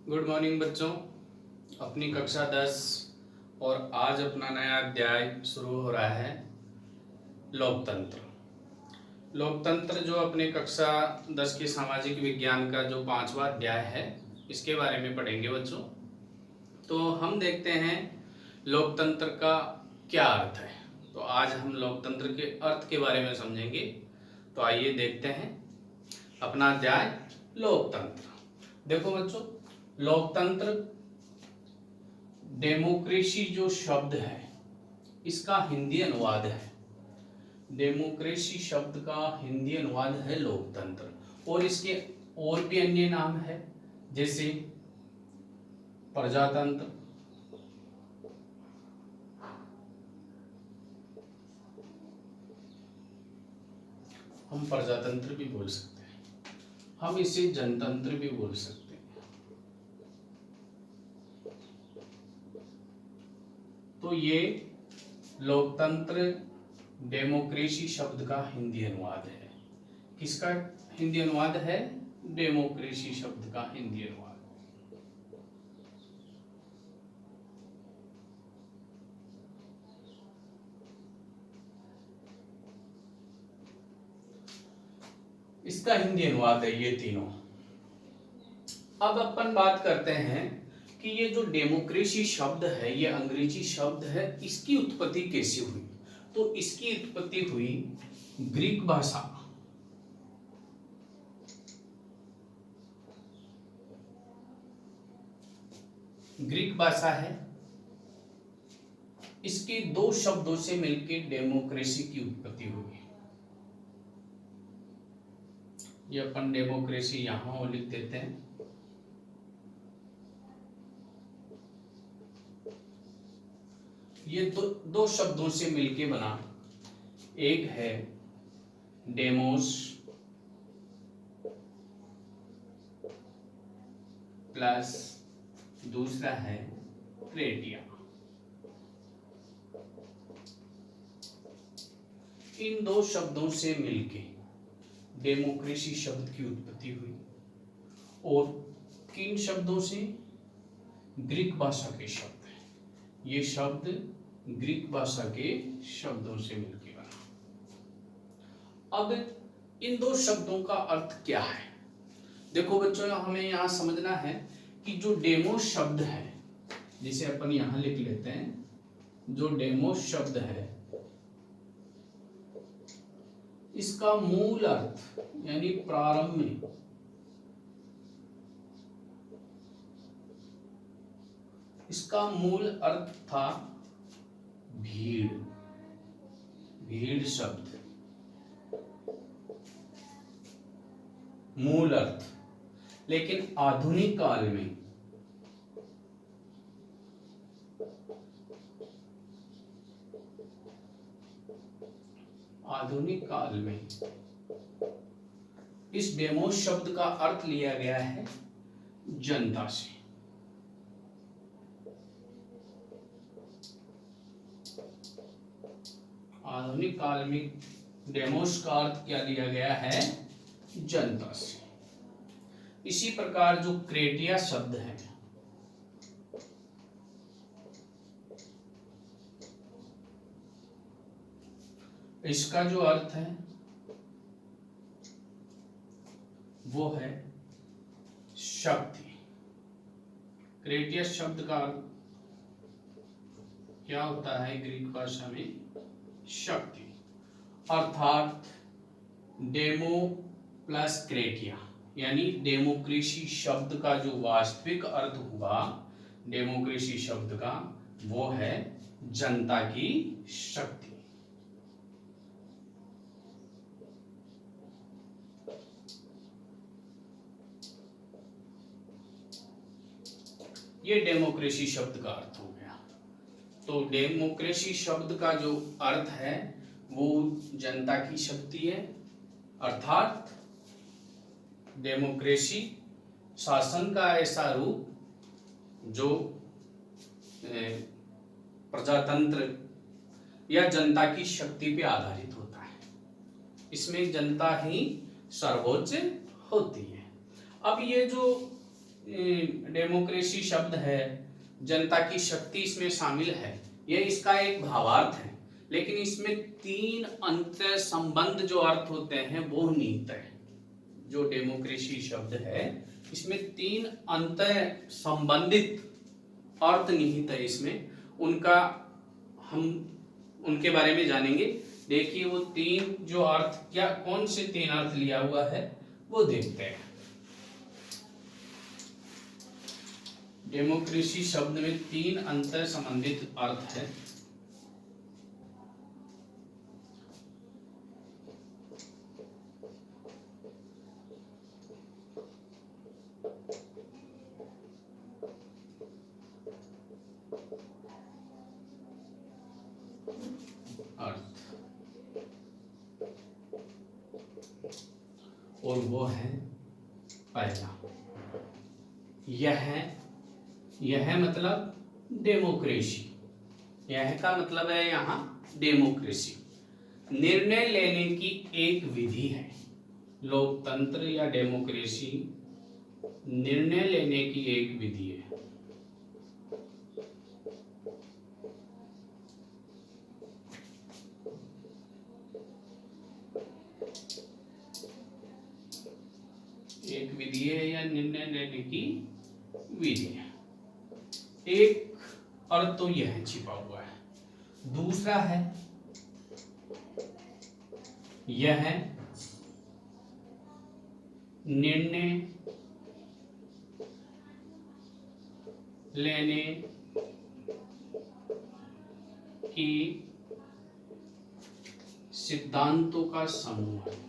Good morning बच्चों। अपनी कक्षा 10 और आज अपना नया अध्याय शुरू हो रहा है लोकतंत्र। लोकतंत्र जो अपने कक्षा 10 की सामाजिक विज्ञान का जो 5वां अध्याय है, इसके बारे में पढ़ेंगे बच्चों। तो हम देखते हैं लोकतंत्र का क्या अर्थ है। तो आज हम लोकतंत्र के अर्थ के बारे में समझेंगे। तो आइए देखते हैं अपना अध्याय लोकतंत्र। देखो बच्चों, लोकतंत्र डेमोक्रेसी जो शब्द है इसका हिंदी अनुवाद है। डेमोक्रेसी शब्द का हिंदी अनुवाद है लोकतंत्र, और इसके और भी अन्य नाम है, जैसे प्रजातंत्र, हम प्रजातंत्र भी बोल सकते हैं, हम इसे जनतंत्र भी बोल सकते हैं। तो ये लोकतंत्र डेमोक्रेसी शब्द का हिंदी अनुवाद है। किसका हिंदी अनुवाद है? डेमोक्रेसी शब्द का हिंदी अनुवाद। इसका हिंदी अनुवाद है ये तीनों। अब अपन बात करते हैं कि ये जो डेमोक्रेसी शब्द है, ये अंग्रेजी शब्द है, इसकी उत्पत्ति कैसे हुई? तो इसकी उत्पत्ति हुई ग्रीक भाषा, ग्रीक भाषा है, इसके दो शब्दों से मिलकर डेमोक्रेसी की उत्पत्ति हुई। ये अपन डेमोक्रेसी यहां लिख देते हैं। ये दो शब्दों से मिलके बना। एक है डेमोस प्लस दूसरा है क्रेटिया। इन दो शब्दों से मिलके डेमोक्रेसी शब्द की उत्पत्ति हुई। और किन शब्दों से? ग्रीक भाषा के शब्द हैं। ये शब्द ग्रीक भाषा के शब्दों से मिलकर बना। अब इन दो शब्दों का अर्थ क्या है? देखो बच्चों, हमें यहाँ समझना है कि जो डेमोस शब्द है, जिसे अपन यहाँ लिख लेते हैं, जो डेमोस शब्द है इसका मूल अर्थ यानी प्रारंभ में इसका मूल अर्थ था भीड़, भीड़ शब्द मूल अर्थ। लेकिन आधुनिक काल में इस डेमोस शब्द का अर्थ लिया गया है जनता से। आधुनिक काल में डेमोस का अर्थ क्या लिया गया है? जनता से। इसी प्रकार जो क्रेटिया शब्द है, इसका जो अर्थ है वो है शक्ति। क्रेटिया शब्द का अर्थ क्या होता है ग्रीक भाषा में? शक्ति। अर्थात डेमो प्लस क्रेटिया यानी डेमोक्रेसी शब्द का जो वास्तविक अर्थ हुआ डेमोक्रेसी शब्द का, वो है जनता की शक्ति। ये डेमोक्रेसी शब्द का अर्थ हो गया। तो डेमोक्रेसी शब्द का जो अर्थ है वो जनता की शक्ति है। अर्थात डेमोक्रेसी शासन का ऐसा रूप जो प्रजातंत्र या जनता की शक्ति पे आधारित होता है। इसमें जनता ही सर्वोच्च होती है। अब ये जो डेमोक्रेसी शब्द है, जनता की शक्ति इसमें शामिल है, यह इसका एक भावार्थ है। लेकिन इसमें तीन अंतर संबंध जो अर्थ होते हैं वो निहित है। जो डेमोक्रेसी शब्द है इसमें तीन अंतर संबंधित अर्थ निहित है। इसमें उनका हम उनके बारे में जानेंगे। देखिए वो तीन जो अर्थ, क्या कौन से तीन अर्थ लिया हुआ है वो देखते हैं। डेमोक्रेसी शब्द में तीन अंतर संबंधित अर्थ है। और वो है पहला, यह मतलब डेमोक्रेसी, यह का मतलब है यहाँ डेमोक्रेसी, निर्णय लेने की एक विधि है। लोकतंत्र या डेमोक्रेसी निर्णय लेने की एक विधि है। एक विधि है या निर्णय लेने की विधि है। एक अर्थ तो यह छिपा हुआ है। दूसरा है यह निर्णय लेने की सिद्धांतों का समूह है।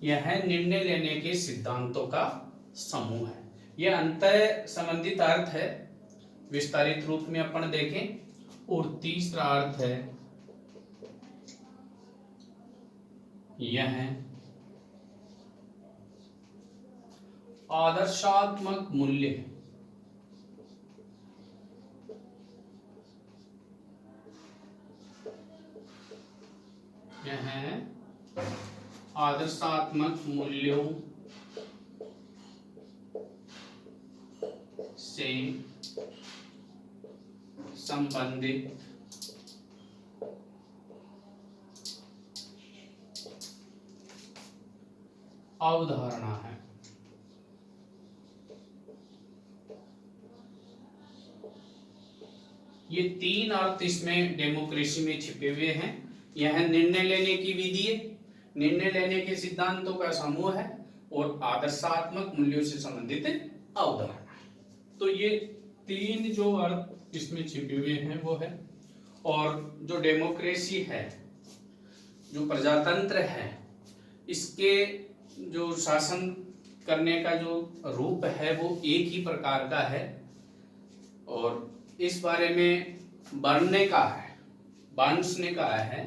यह निर्णय लेने के सिद्धांतों का समूह है। यह अंतर संबंधित अर्थ है, विस्तारित रूप में अपन देखें। और तीसरा अर्थ है यह आदर्शात्मक मूल्य है। यह आदर्शात्मक मूल्यों से संबंधित अवधारणा है। ये तीन अर्थ इसमें डेमोक्रेसी में छिपे हुए हैं। यह निर्णय लेने की विधि है, निर्णय लेने के सिद्धांतों का समूह है और आदर्शात्मक मूल्यों से संबंधित अवधारणा है। तो ये तीन जो अर्थ इसमें छिपे हुए हैं वो है। और जो डेमोक्रेसी है, जो प्रजातंत्र है, इसके जो शासन करने का जो रूप है वो एक ही प्रकार का है। और इस बारे में बर्न ने कहा है, बर्न्स ने कहा है,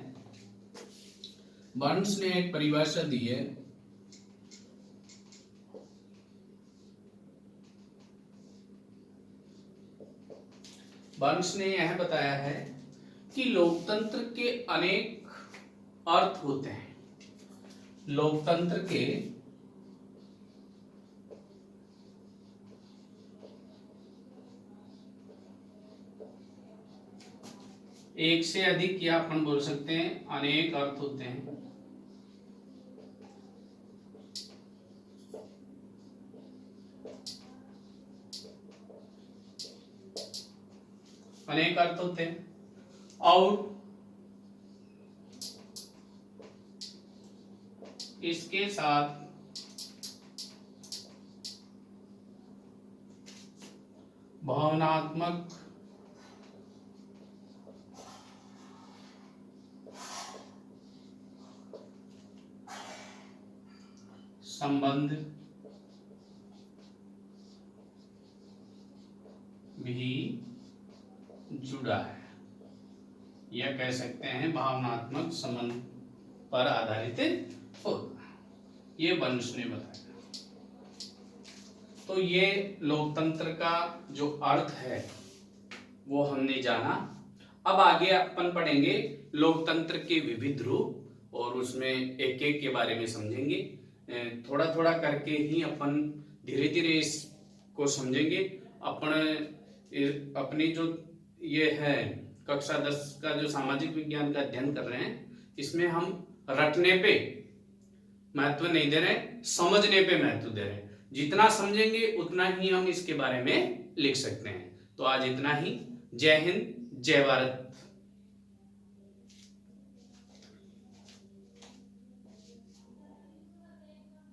बर्न्स ने एक परिभाषा दी है। बर्न्स ने यह बताया है कि लोकतंत्र के अनेक अर्थ होते हैं। लोकतंत्र के एक से अधिक, या अपन बोल सकते हैं अनेक अर्थ होते हैं। अनेक अर्थ होते हैं और इसके साथ भावनात्मक संबंध भी जुड़ा है। यह कह सकते हैं भावनात्मक संबंध पर आधारित होता है। ये बर्न्स ने बताया। तो ये लोकतंत्र का जो अर्थ है वो हमने जाना। अब आगे अपन पढ़ेंगे लोकतंत्र के विविध रूप और उसमें एक एक के बारे में समझेंगे। थोड़ा थोड़ा करके ही अपन धीरे धीरे इसको समझेंगे। अपनी जो ये है कक्षा 10 का जो सामाजिक विज्ञान का अध्ययन कर रहे हैं, इसमें हम रटने पे महत्व नहीं दे रहे, समझने पे महत्व दे रहे हैं। जितना समझेंगे उतना ही हम इसके बारे में लिख सकते हैं। तो आज इतना ही। जय हिंद, जय भारत।